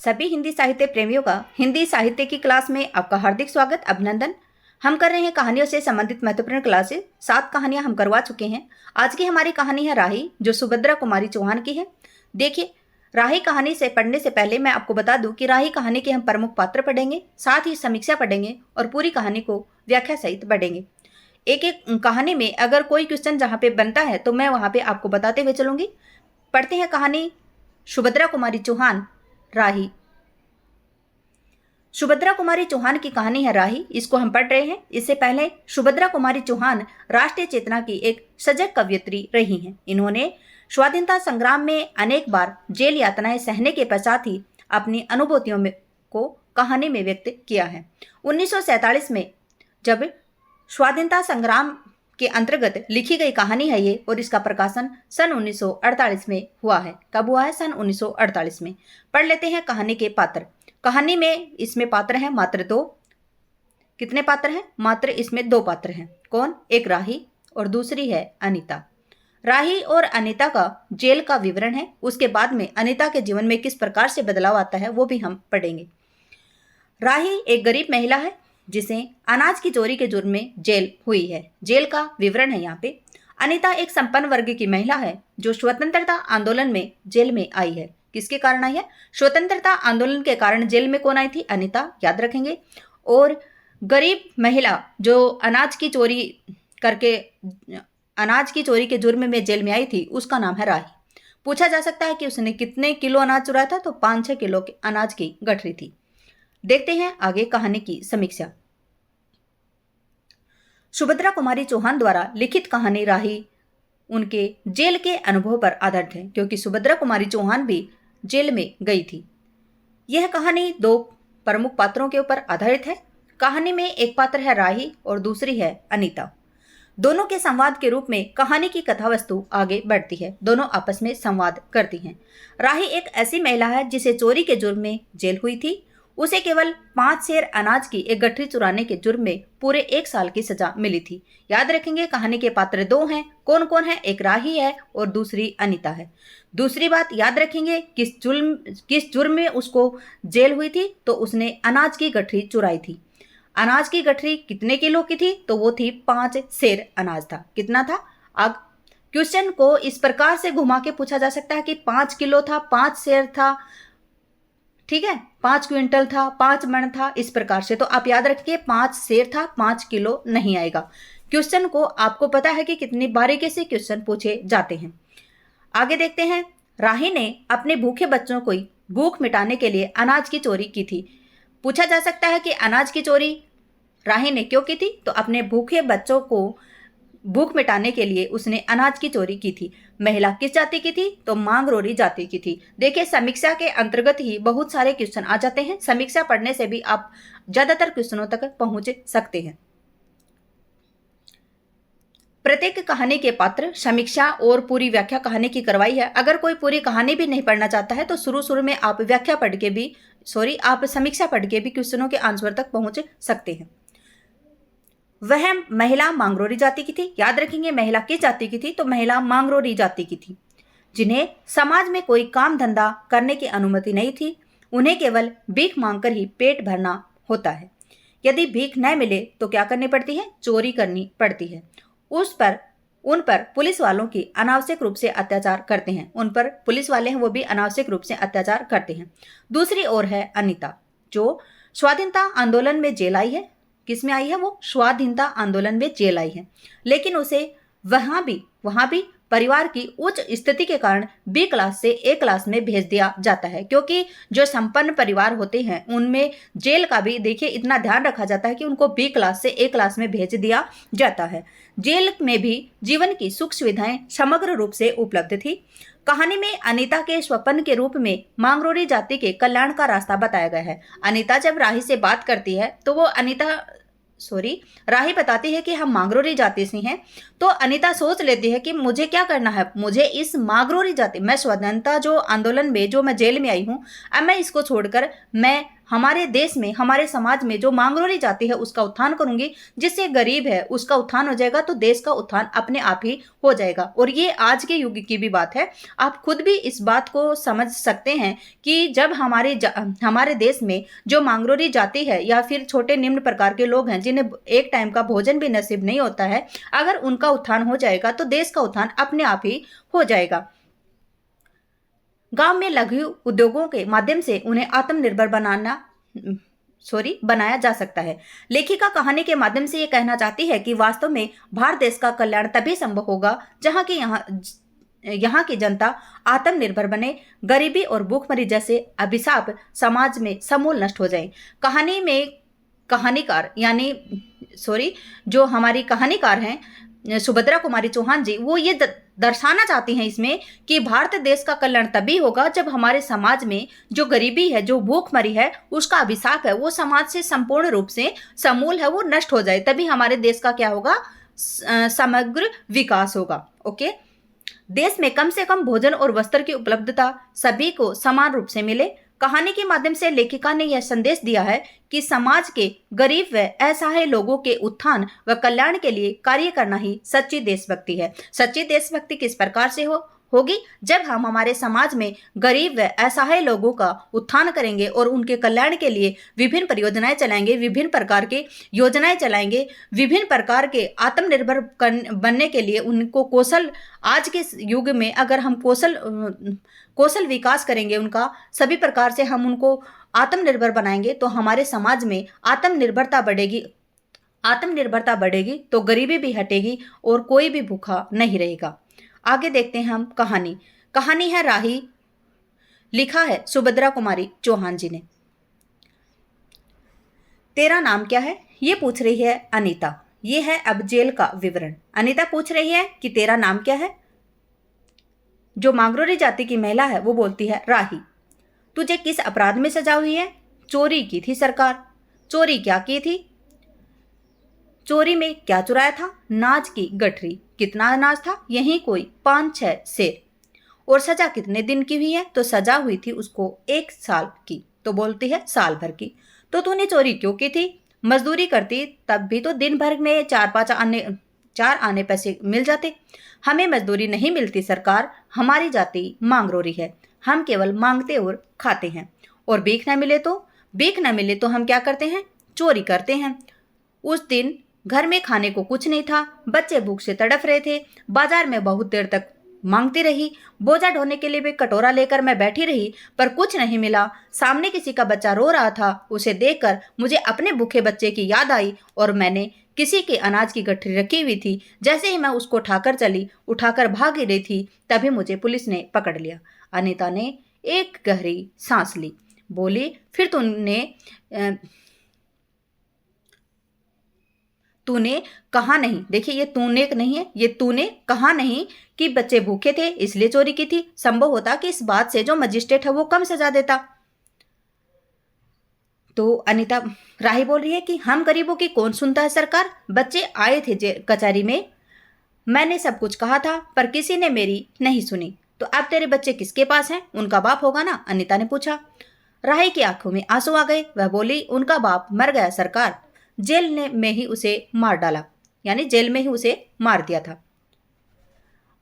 सभी हिंदी साहित्य प्रेमियों का हिंदी साहित्य की क्लास में आपका हार्दिक स्वागत, अभिनंदन। हम कर रहे हैं कहानियों से संबंधित महत्वपूर्ण क्लासेस। 7 कहानियां हम करवा चुके हैं। आज की हमारी कहानी है राही, जो सुभद्रा कुमारी चौहान की है। देखिए, राही कहानी से पढ़ने से पहले मैं आपको बता दूं कि राही कहानी के हम प्रमुख पात्र पढ़ेंगे, साथ ही समीक्षा पढ़ेंगे और पूरी कहानी को व्याख्या सहित पढ़ेंगे। एक एक कहानी में अगर कोई क्वेश्चन जहाँ पे बनता है तो मैं वहाँ पे आपको बताते हुए चलूंगी। पढ़ते हैं कहानी सुभद्रा कुमारी चौहान, राही। सुभद्रा कुमारी चौहान की कहानी है राही, इसको हम पढ़ रहे हैं। इससे पहले सुभद्रा कुमारी चौहान राष्ट्रीय चेतना की एक सजग कवयित्री रही हैं। इन्होंने स्वाधीनता संग्राम में अनेक बार जेल यातनाएं सहने के पश्चात ही अपनी अनुभूतियों को कहानी में व्यक्त किया है। 1947 में जब स्वाधीनता संग्राम के अंतर्गत लिखी गई कहानी है ये, और इसका प्रकाशन सन 1948 में हुआ है। कब हुआ है? सन 1948 में। पढ़ लेते हैं कहानी के पात्र। कहानी में इसमें पात्र हैं मात्र 2। कितने पात्र हैं? मात्र इसमें 2 पात्र हैं। कौन? एक राही और दूसरी है अनीता। राही और अनीता का जेल का विवरण है। उसके बाद में अनीता के जीवन में किस प्रकार से बदलाव आता है वो भी हम पढ़ेंगे। राही एक गरीब महिला है जिसे अनाज की चोरी के जुर्म में जेल हुई है। जेल का विवरण है यहाँ पे। अनीता एक संपन्न वर्ग की महिला है जो स्वतंत्रता आंदोलन में जेल में आई है। किसके कारण आई है? स्वतंत्रता आंदोलन के कारण जेल में कौन आई थी? अनीता, याद रखेंगे। और गरीब महिला जो अनाज की चोरी के जुर्म में जेल में आई थी, उसका नाम है राही। पूछा जा सकता है कि उसने कितने किलो अनाज चुराया था? तो 5-6 किलो के अनाज की गठरी थी। देखते हैं आगे कहानी की समीक्षा। सुभद्रा कुमारी चौहान द्वारा लिखित कहानी राही उनके जेल के अनुभव पर आधारित है, क्योंकि सुभद्रा कुमारी चौहान भी जेल में गई थी। यह कहानी 2 प्रमुख पात्रों के ऊपर आधारित है। कहानी में एक पात्र है राही और दूसरी है अनीता। दोनों के संवाद के रूप में कहानी की कथा वस्तु आगे बढ़ती है। दोनों आपस में संवाद करती हैं। राही एक ऐसी महिला है जिसे चोरी के जुर्म में जेल हुई थी। उसे केवल 5 सेर अनाज की एक गठरी चुराने के जुर्म में पूरे 1 साल की सजा मिली थी। याद रखेंगे, कहानी के पात्र 2 हैं। कौन कौन है? एक राही है और दूसरी अनीता है। दूसरी बात याद रखेंगे, किस जुर्म में उसको जेल हुई थी? तो उसने अनाज की गठरी चुराई थी। अनाज की गठरी कितने किलो की थी? तो वो थी 5 सेर अनाज था। कितना था? अब क्वेश्चन को इस प्रकार से घुमा के पूछा जा सकता है कि 5 किलो था, 5 सेर था, ठीक है, 5 क्विंटल था, 5 मण था, इस प्रकार से। तो आप याद रखिए 5 सेर था, 5 किलो नहीं आएगा। क्वेश्चन को आपको पता है कि कितनी बारीकी से क्वेश्चन पूछे जाते हैं। आगे देखते हैं। राही ने अपने भूखे बच्चों को भूख मिटाने के लिए अनाज की चोरी की थी। पूछा जा सकता है कि अनाज की चोरी राही ने क्यों की थी? तो अपने भूखे बच्चों को भूख मिटाने के लिए उसने अनाज की चोरी की थी। महिला किस जाति की थी? तो मांगरोरी जाति की थी। देखिए, समीक्षा के अंतर्गत ही बहुत सारे क्वेश्चन आ जाते हैं। समीक्षा पढ़ने से भी आप ज्यादातर क्वेश्चनों तक पहुंच सकते हैं। प्रत्येक कहानी के पात्र, समीक्षा और पूरी व्याख्या कहानी की करवाई है। अगर कोई पूरी कहानी भी नहीं पढ़ना चाहता है तो शुरू में आप व्याख्या पढ़ के भी आप समीक्षा पढ़ के भी क्वेश्चनों के आंसर तक पहुंच सकते हैं। वह महिला मांगरोरी जाति की थी। याद रखेंगे, महिला किस जाति की थी? तो महिला मांगरोरी जाति की थी, जिन्हें समाज में कोई काम धंधा करने की अनुमति नहीं थी। उन्हें केवल भीख मांगकर ही पेट भरना होता है। यदि भीख न मिले तो क्या करनी पड़ती है? चोरी करनी पड़ती है। उन पर पुलिस वालों की अनावश्यक रूप से अत्याचार करते हैं। उन पर पुलिस वाले हैं वो भी अनावश्यक रूप से अत्याचार करते हैं। दूसरी ओर है अनीता, जो स्वाधीनता आंदोलन में जेल आई है। किस में आई है? वो स्वाधीनता आंदोलन में जेल आई है, लेकिन उसे वहां भी परिवार की उच्च स्थिति के कारण बी क्लास से ए क्लास में भेज दिया जाता है, क्योंकि जो संपन्न परिवार होते हैं उनमें जेल का भी देखिए इतना ध्यान रखा जाता है कि उनको बी क्लास से ए क्लास में भेज दिया जाता है। जेल में भी जीवन की सुख सुविधाएं समग्र रूप से उपलब्ध थी। कहानी में अनीता के स्वप्न के रूप में मांगरोरी जाति के कल्याण का रास्ता बताया गया है। अनीता जब राही से बात करती है तो वो राही बताती है कि हम मांगरोरी जाति से हैं। तो अनीता सोच लेती है कि मुझे क्या करना है, मुझे इस मांगरोरी जाति, मैं स्वतंत्रता जो आंदोलन में जो मैं जेल में आई हूँ, अब मैं इसको छोड़कर मैं हमारे देश में, हमारे समाज में जो मांगरोरी जाति है उसका उत्थान करूंगी, जिससे गरीब है उसका उत्थान हो जाएगा, तो देश का उत्थान अपने आप ही हो जाएगा। और ये आज के युग की भी बात है। आप खुद भी इस बात को समझ सकते हैं कि जब हमारे देश में जो मांगरोरी जाति है या फिर छोटे निम्न प्रकार के लोग हैं जिन्हें एक टाइम का भोजन भी नसीब नहीं होता है, अगर उनका उत्थान हो जाएगा तो देश का उत्थान अपने आप ही हो जाएगा। गांव में लघु उद्योगों के माध्यम से उन्हें आत्मनिर्भर बनाया जा सकता है। लेखिका कहानी के माध्यम से यह कहना चाहती है कि वास्तव में भारत देश का कल्याण तभी संभव होगा जहां की यहाँ की जनता आत्मनिर्भर बने, गरीबी और भूखमरी जैसे अभिशाप समाज में समूल नष्ट हो जाए। कहानी में जो हमारी कहानीकार हैं सुभद्रा कुमारी चौहान जी, वो ये दर्शाना चाहती हैं इसमें कि भारत देश का कल्याण तभी होगा जब हमारे समाज में जो गरीबी है, जो भूखमरी है, उसका अभिशाप है, वो समाज से संपूर्ण रूप से समूल है वो नष्ट हो जाए। तभी हमारे देश का क्या होगा, समग्र विकास होगा। ओके, देश में कम से कम भोजन और वस्त्र की उपलब्धता सभी को समान रूप से मिले। कहानी के माध्यम से लेखिका ने यह संदेश दिया है कि समाज के गरीब व असहाय लोगों के उत्थान व कल्याण के लिए कार्य करना ही सच्ची देशभक्ति है। सच्ची देशभक्ति किस प्रकार से होगी, जब हम हमारे समाज में गरीब व असहाय लोगों का उत्थान करेंगे और उनके कल्याण के लिए विभिन्न परियोजनाएं चलाएंगे, विभिन्न प्रकार के योजनाएं चलाएंगे, विभिन्न प्रकार के आत्मनिर्भर बनने के लिए उनको कौशल, आज के युग में अगर हम कौशल विकास करेंगे, उनका सभी प्रकार से हम उनको आत्मनिर्भर बनाएंगे, तो हमारे समाज में आत्मनिर्भरता बढ़ेगी तो गरीबी भी हटेगी और कोई भी भूखा नहीं रहेगा। आगे देखते हैं हम कहानी है राही, लिखा है सुभद्रा कुमारी चौहान जी ने। तेरा नाम क्या है, ये पूछ रही है अनीता। ये है अब जेल का विवरण। अनीता पूछ रही है कि तेरा नाम क्या है। जो मांगरोरी जाति की महिला है वो बोलती है राही। तुझे किस अपराध में सजा हुई है। चोरी की थी सरकार। चोरी क्या की थी। चोरी में क्या चुराया था। अनाज की गठरी। कितना अनाज था। यही कोई 5-6 सेर। और सजा कितने दिन की हुई है। तो सजा हुई थी उसको 1 साल की। तो बोलती है साल भर की। तो तूने चोरी क्यों की थी। मजदूरी करती तब भी तो दिन भर में 4 आने पैसे मिल जाते। हमें मजदूरी नहीं मिलती सरकार। हमारी जाति मांगरोरी है। हम केवल मांगते और खाते हैं। और भीख न मिले तो हम क्या करते हैं, चोरी करते हैं। उस दिन घर में खाने को कुछ नहीं था। बच्चे भूख से तड़फ रहे थे। बाजार में बहुत देर तक मांगती रही। बोझा ढोने के लिए भी कटोरा लेकर मैं बैठी रही, पर कुछ नहीं मिला। सामने किसी का बच्चा रो रहा था। उसे देखकर मुझे अपने भूखे बच्चे की याद आई और मैंने किसी के अनाज की गठरी रखी हुई थी। जैसे ही मैं उसको उठाकर भाग रही थी, तभी मुझे पुलिस ने पकड़ लिया। अनीता ने एक गहरी सांस ली। बोली, फिर तूने कहा नहीं। देखिए, ये तूने नहीं है, ये तूने कहा नहीं कि बच्चे भूखे थे इसलिए चोरी की थी। संभव होता कि इस बात से जो मजिस्ट्रेट है वो कम सजा देता। तो अनीता राही बोल रही है कि हम गरीबों की कौन सुनता है सरकार। बच्चे आए थे कचहरी में, मैंने सब कुछ कहा था, पर किसी ने मेरी नहीं सुनी। तो अब तेरे बच्चे किसके पास हैं। उनका बाप होगा ना, अनीता ने पूछा। राही की आंखों में आंसू आ गए। वह बोली, उनका बाप मर गया सरकार। में ही उसे मार डाला, यानी जेल में ही उसे मार दिया था।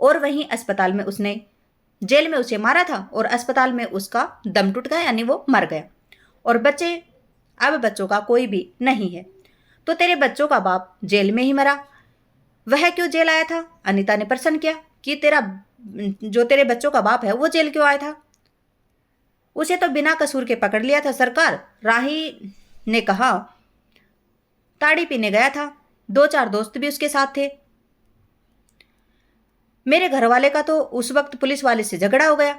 और वहीं अस्पताल में जेल में उसे मारा था और अस्पताल में उसका दम टूट गया, यानी वो मर गया। और बच्चों का कोई भी नहीं है। तो तेरे बच्चों का बाप जेल में ही मरा, वह क्यों जेल आया था। अनीता ने प्रश्न किया कि तेरे बच्चों का बाप है वो जेल क्यों आया था। उसे तो बिना कसूर के पकड़ लिया था सरकार। राही ने कहा, ताड़ी पीने गया था, 2-4 दोस्त भी उसके साथ थे। मेरे घर वाले का तो उस वक्त पुलिस वाले से झगड़ा हो गया।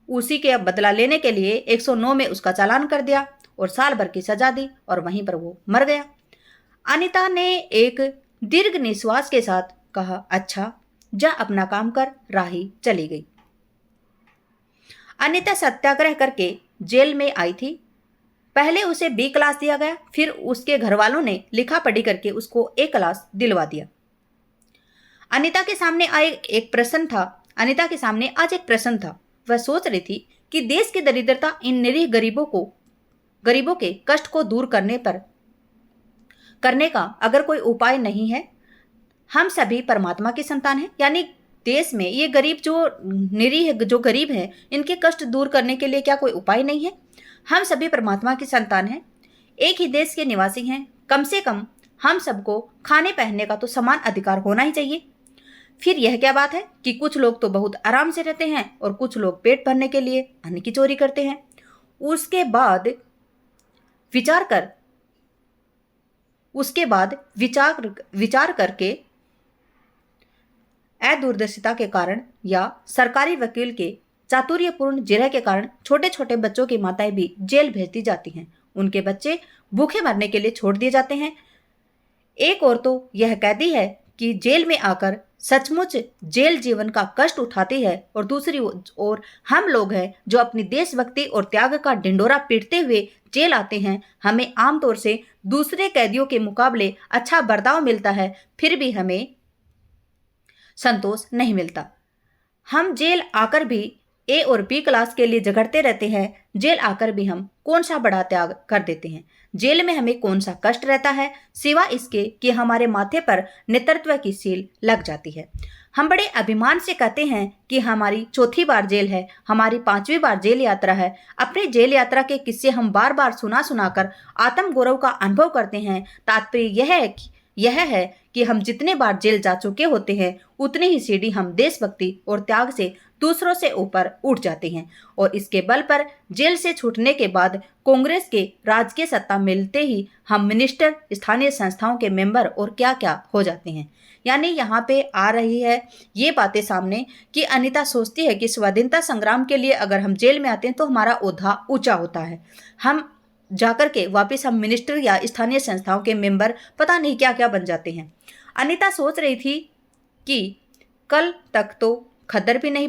उसी के अब बदला लेने के लिए 109 में उसका चालान कर दिया और साल भर की सजा दी और वहीं पर वो मर गया। अनीता ने एक दीर्घ निश्वास के साथ कहा, अच्छा जा अपना काम कर। राही चली गई। अनीता सत्याग्रह करके जेल में आई थी। पहले उसे B क्लास दिया गया, फिर उसके घर वालों ने लिखा पढ़ी करके उसको A क्लास दिलवा दिया। अनीता के सामने आज एक प्रश्न था। वह सोच रही थी कि देश की दरिद्रता इन निरीह गरीबों को गरीबों के कष्ट को दूर करने का अगर कोई उपाय नहीं है, हम सभी परमात्मा की संतान हैं। यानी देश में ये गरीब जो निरीह जो गरीब हैं, इनके कष्ट दूर करने के लिए क्या कोई उपाय नहीं है? हम सभी परमात्मा की संतान हैं, एक ही देश के निवासी हैं। कम से कम हम सबको खाने पहनने का तो समान अधिकार होना ही चाहिए। फिर यह क्या बात है कि कुछ लोग तो बहुत आराम से रहते हैं और कुछ लोग पेट भरने के लिए अन्न की चोरी करते हैं। उसके बाद विचार करके अदूरदर्शिता के कारण या सरकारी वकील के चातुर्यपूर्ण जिरह के कारण छोटे छोटे बच्चों की माताएं भी जेल भेजती जाती हैं। उनके बच्चे भूखे मरने के लिए छोड़ दिए जाते हैं। एक और तो यह कहती है कि जेल में आकर सचमुच जेल जीवन का कष्ट उठाती है, और दूसरी ओर हम लोग हैं जो अपनी देशभक्ति और त्याग का ढिंडोरा पीटते हुए जेल आते हैं। हमें आमतौर से दूसरे कैदियों के मुकाबले अच्छा बर्ताव मिलता है, फिर भी हमें संतोष नहीं मिलता। हम जेल आकर भी ए और बी क्लास के लिए झगड़ते रहते हैं। जेल आकर भी हम कौन सा बड़ा त्याग कर देते हैं? जेल में हमें कौन सा कष्ट रहता है सिवा इसके कि हमारे माथे पर नेतृत्व की सील लग जाती है। हम बड़े अभिमान से कहते हैं कि हमारी चौथी बार जेल है, हमारी 5वीं बार जेल यात्रा है। अपनी जेल यात्रा के किस्से हम बार बार सुनाकर आत्म गौरव का अनुभव करते हैं। तात्पर्य यह है कि हम जितने बार जेल जा चुके होते हैं, उतनी ही सीढ़ी हम देशभक्ति और त्याग से दूसरों से ऊपर उठ जाते हैं, और इसके बल पर जेल से छूटने के बाद कांग्रेस के राजकीय सत्ता मिलते ही हम मिनिस्टर, स्थानीय संस्थाओं के मेंबर और क्या क्या हो जाते हैं। यानी यहाँ पे आ रही है ये बातें सामने कि अनीता सोचती है कि स्वाधीनता संग्राम के लिए अगर हम जेल में आते हैं तो हमारा ओहदा ऊंचा होता है, हम जाकर के वापस हम मिनिस्टर या स्थानीय संस्थाओं के मेंबर पता नहीं क्या क्या बन जाते हैं। अनीता सोच रही थी कि कल तक तो खद्दर भी नहीं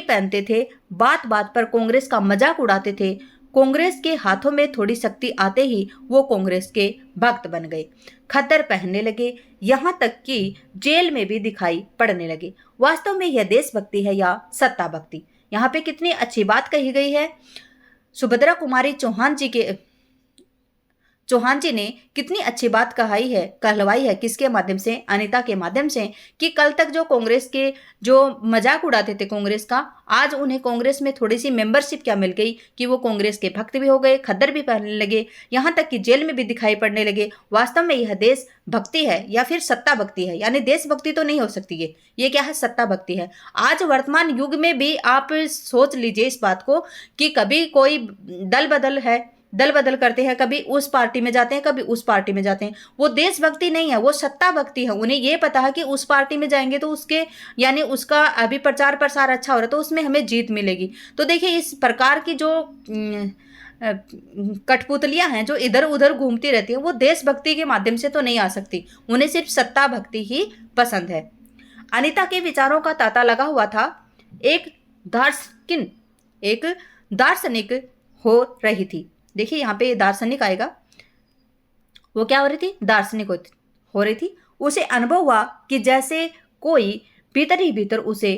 पहनते थे, बात बात पर कांग्रेस का मजाक उड़ाते थे। कांग्रेस के हाथों में थोड़ी शक्ति आते ही वो कांग्रेस के भक्त बन गए, खद्दर पहनने लगे, यहाँ तक कि जेल में भी दिखाई पड़ने लगे। वास्तव में यह देशभक्ति है या सत्ता भक्ति? यहाँ पे कितनी अच्छी बात कही गई है। सुभद्रा कुमारी चौहान जी ने कितनी अच्छी बात कहलवाई है किसके माध्यम से? अनीता के माध्यम से, कि कल तक जो कांग्रेस के जो मजाक उड़ाते थे कांग्रेस का, आज उन्हें कांग्रेस में थोड़ी सी मेंबरशिप क्या मिल गई कि वो कांग्रेस के भक्त भी हो गए, खद्दर भी पहनने लगे, यहाँ तक कि जेल में भी दिखाई पड़ने लगे। वास्तव में यह देश भक्ति है या फिर सत्ता भक्ति है? यानी देशभक्ति तो नहीं हो सकती है, ये क्या है? सत्ता भक्ति है। आज वर्तमान युग में भी आप सोच लीजिए इस बात को कि कभी कोई दल बदल करते हैं, कभी उस पार्टी में जाते हैं, कभी उस पार्टी में जाते हैं। वो देशभक्ति नहीं है, वो सत्ता भक्ति है। उन्हें ये पता है कि उस पार्टी में जाएंगे तो उसके यानी उसका अभी प्रचार प्रसार अच्छा हो रहा है तो उसमें हमें जीत मिलेगी। तो देखिए इस प्रकार की जो कठपुतलियां हैं जो इधर उधर घूमती रहती हैं, वो देशभक्ति के माध्यम से तो नहीं आ सकती, उन्हें सिर्फ सत्ता भक्ति ही पसंद है। अनीता के विचारों का तांता लगा हुआ था। एक दार्शनिक हो रही थी। देखिए यहाँ पे दार्शनिक आएगा, वो क्या हो रही थी? दार्शनिक हो रही थी। उसे अनुभव हुआ कि जैसे कोई भीतर ही भीतर उसे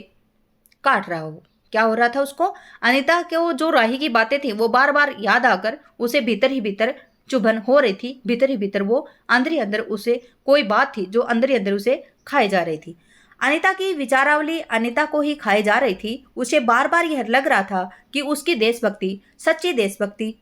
काट रहा हो। क्या हो रहा था उसको? अनीता के वो जो राही की बातें थी वो बार बार याद आकर उसे भीतर ही भीतर चुभन हो रही थी। भीतर ही भीतर वो अंदर ही अंदर उसे कोई बात थी जो अंदर ही अंदर उसे खाई जा रही थी। अनीता की विचारावली अनीता को ही खाई जा रही थी। उसे बार बार यह लग रहा था कि उसकी देशभक्ति सच्ची देशभक्ति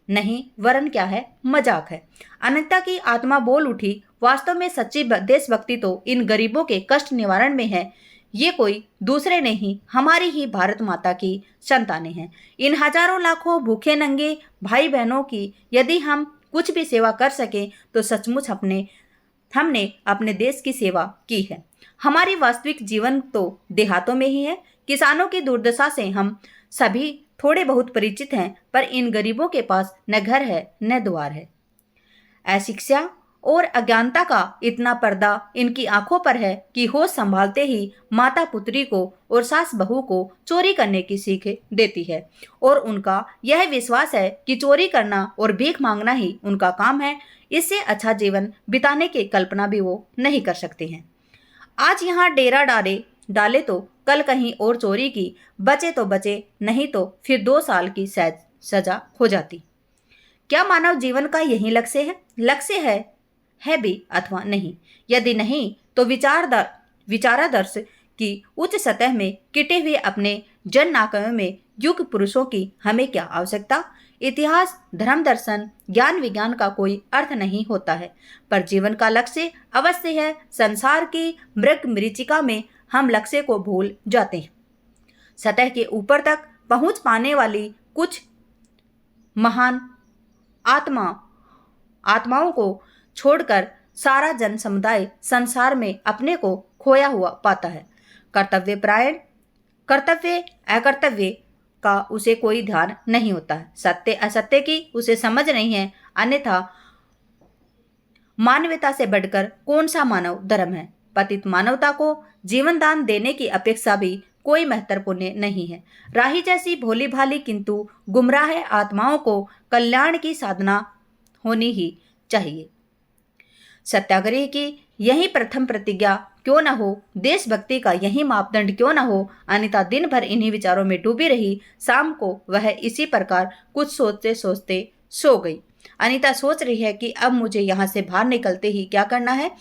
नहीं वरन क्या है? मजाक है। अनीता की आत्मा बोल उठी, वास्तव में सच्ची देशभक्ति तो इन गरीबों के कष्ट निवारण में है। ये कोई दूसरे नहीं, हमारी ही भारत माता की संतानें हैं। इन हजारों लाखों भूखे नंगे भाई बहनों की यदि हम कुछ भी सेवा कर सकें तो सचमुच हमने अपने देश की सेवा की है। हमारी वास्तविक जीवन तो देहातों में ही है। किसानों की दुर्दशा से हम सभी थोड़े बहुत परिचित हैं, पर इन गरीबों के पास न घर है न द्वार है। अशिक्षा और अज्ञानता का इतना पर्दा इनकी आंखों पर है कि होश संभालते ही माता पुत्री को और सास बहू को चोरी करने की सीख देती है, और उनका यह विश्वास है कि चोरी करना और भीख मांगना ही उनका काम है। इससे अच्छा जीवन बिताने की कल्पना भी वो नहीं कर सकते हैं। आज यहाँ डेरा डाले तो कल कहीं और चोरी की, बचे तो बचे, नहीं तो फिर 2 साल की सजा हो जाती। क्या मानव जीवन का यही लक्ष्य है? लक्ष्य है भी अथवा नहीं? यदि नहीं तो विचारादर्श की उच्च सतह में किटे हुए अपने जन नायकों में युग पुरुषों की हमें क्या आवश्यकता? इतिहास, धर्म, दर्शन, ज्ञान, विज्ञान का कोई अर्थ नहीं होता है, पर जीवन का लक्ष्य अवश्य है। संसार की मृग मरीचिका में हम लक्ष्य को भूल जाते हैं। सतह के ऊपर तक पहुंच पाने वाली कुछ महान आत्माओं को छोड़कर सारा जन समुदाय संसार में अपने को खोया हुआ पाता है। कर्तव्य अकर्तव्य का उसे कोई ध्यान नहीं होता है। सत्य असत्य की उसे समझ नहीं है। अन्यथा मानवता से बढ़कर कौन सा मानव धर्म है? पतित मानवता को जीवन दान देने की अपेक्षा भी कोई महत्वपूर्ण नहीं है। राही जैसी भोली भाली किंतु गुमराह आत्माओं को कल्याण की साधना होनी ही चाहिए। सत्याग्रह की यही प्रथम प्रतिज्ञा क्यों न हो, देशभक्ति का यही मापदंड क्यों न हो। अनिता दिन भर इन्हीं विचारों में डूबी रही। शाम को वह इसी प्रकार कुछ सोचते सोचते सो गई। अनिता सोच रही है कि अब मुझे यहाँ से बाहर निकलते ही क्या करना है।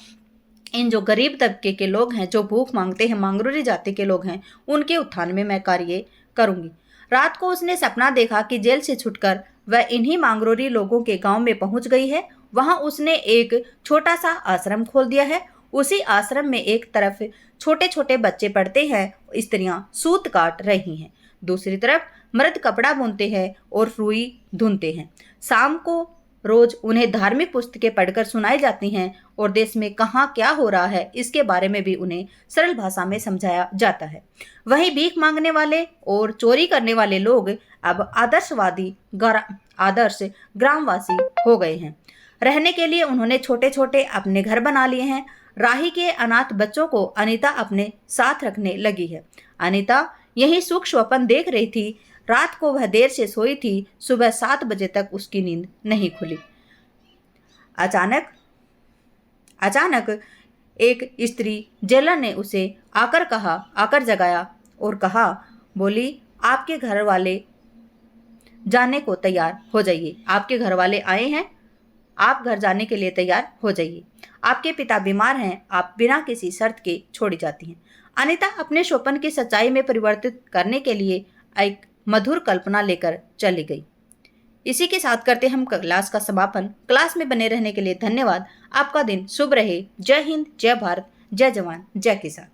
इन जो गरीब तबके के लोग हैं, जो भूख मांगते हैं, मांगरूरी जाति के लोग हैं, उनके उत्थान में मैं कार्य करूंगी। रात को उसने सपना देखा कि जेल से छुटकर वह इन्हीं मांगरूरी लोगों के गांव में पहुंच गई है। वहां उसने एक छोटा सा आश्रम खोल दिया है। उसी आश्रम में एक तरफ छोटे छोटे बच्चे पढ़ते हैं, स्त्रियां सूत काट रही हैं, दूसरी तरफ मर्द कपड़ा बुनते हैं और रुई धुनते हैं। शाम को रोज उन्हें धार्मिक पुस्तकें पढ़कर सुनाई जाती हैं और देश में कहाँ क्या हो रहा है इसके बारे में भी उन्हें सरल भाषा में समझाया जाता है। वहीं भीख मांगने वाले और चोरी करने वाले लोग अब आदर्श ग्रामवासी हो गए हैं। रहने के लिए उन्होंने छोटे छोटे अपने घर बना लिए हैं। राही के अनाथ बच्चों को अनीता अपने साथ रखने लगी है। अनीता यही सुख स्वप्न देख रही थी। रात को वह देर से सोई थी। सुबह 7 बजे तक उसकी नींद नहीं खुली। अचानक एक स्त्री जेलर ने उसे आकर जगाया और कहा, बोली, आपके घर वाले जाने को तैयार हो जाइए। आपके घर वाले आए हैं, आप घर जाने के लिए तैयार हो जाइए। आपके पिता बीमार हैं। आप बिना किसी शर्त के छोड़ी जाती हैं। अनीता अपने स्वप्न की सच्चाई में परिवर्तित करने के लिए एक मधुर कल्पना लेकर चली गई। इसी के साथ करते हम क्लास का समापन। क्लास में बने रहने के लिए धन्यवाद। आपका दिन शुभ रहे। जय हिंद, जय भारत, जय जवान, जय किसान।